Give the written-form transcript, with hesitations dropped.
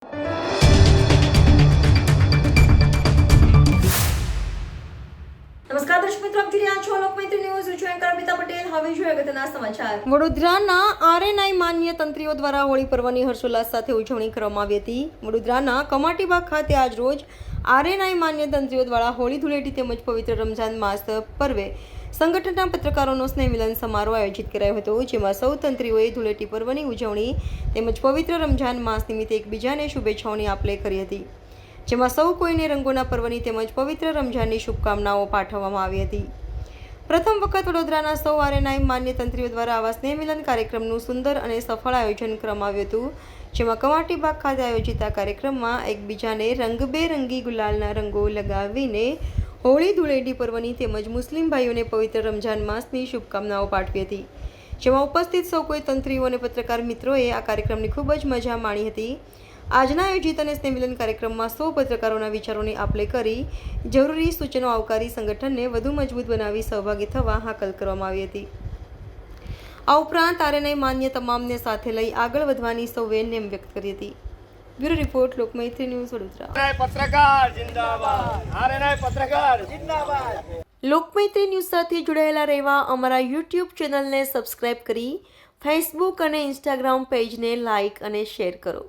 નમસ્કાર દર્શક મિત્રો, આપ જોઈ રહ્યા છો લોકમૈત્રી ન્યૂઝ. હું છું એન્કર અમિતા પટેલ. હવે જોઈએ અગત્યના સમાચાર. વડોદરાના આરએનઆઈ માન્ય તંત્રીઓ દ્વારા હોળી પર્વની હર્ષોલ્લાસ સાથે ઉજવણી કરવામાં આવી હતી. વડોદરાના કમાટીબાગ ખાતે આજ રોજ આરએનઆઈ માન્ય તંત્રીઓ દ્વારા હોળી ધૂળેટી તેમજ પવિત્ર રમઝાન માસ પર્વે સંગઠનના પત્રકારોનો સ્નેહ મિલન સમારોહ આયોજિત કરાયો હતો, જેમાં સૌ તંત્રીઓએ ધૂળેટી પર્વની ઉજવણી તેમજ પવિત્ર રમઝાન માસ નિમિત્તે એકબીજાને શુભેચ્છાઓની આપ-લે કરી હતી, જેમાં સૌ કોઈને રંગોના પર્વની તેમજ પવિત્ર રમઝાનની શુભકામનાઓ પાઠવવામાં આવી હતી. પ્રથમ વખત વડોદરાના સૌ આરએનઆઈ માન્ય તંત્રીઓ દ્વારા આવા સ્નેહ મિલન કાર્યક્રમનું સુંદર અને સફળ આયોજન કરવામાં આવ્યું હતું, જેમાં કમાટીબાગ ખાતે આયોજિત આ કાર્યક્રમમાં એકબીજાને રંગબેરંગી ગુલાલના રંગો લગાવીને હોળી ધૂળેટી પર્વની તેમજ મુસ્લિમ ભાઈઓને પવિત્ર રમઝાન માસની શુભકામનાઓ પાઠવી હતી, જેમાં ઉપસ્થિત સૌ કોઈ તંત્રીઓ અને પત્રકાર મિત્રોએ આ કાર્યક્રમની ખૂબ જ મજા માણી હતી. આજના આયોજિત અને સ્નેહમિલન કાર્યક્રમમાં સૌ પત્રકારોના વિચારોની આપ-લે કરી જરૂરી સૂચનો આવકારી સંગઠનને વધુ મજબૂત બનાવી સહભાગી થવા હાકલ કરવામાં આવી હતી. આ ઉપરાંત આરએનઆઈ માન્ય તમામને સાથે લઈ આગળ વધવાની સૌએ નેમ વ્યક્ત કરી હતી. Bureau report, Lokmaitri news, Vadodara. પત્રકાર જિંદાબાદ, આરએનઆઈ પત્રકાર જિંદાબાદ. લોકમૈત્રી ન્યૂઝ સાથે જોડાયેલા રહેવા અમારા યુટ્યુબ ચેનલને સબસ્ક્રાઇબ કરી ફેસબુક અને ઇન્સ્ટાગ્રામ પેજને લાઇક અને શેર કરો.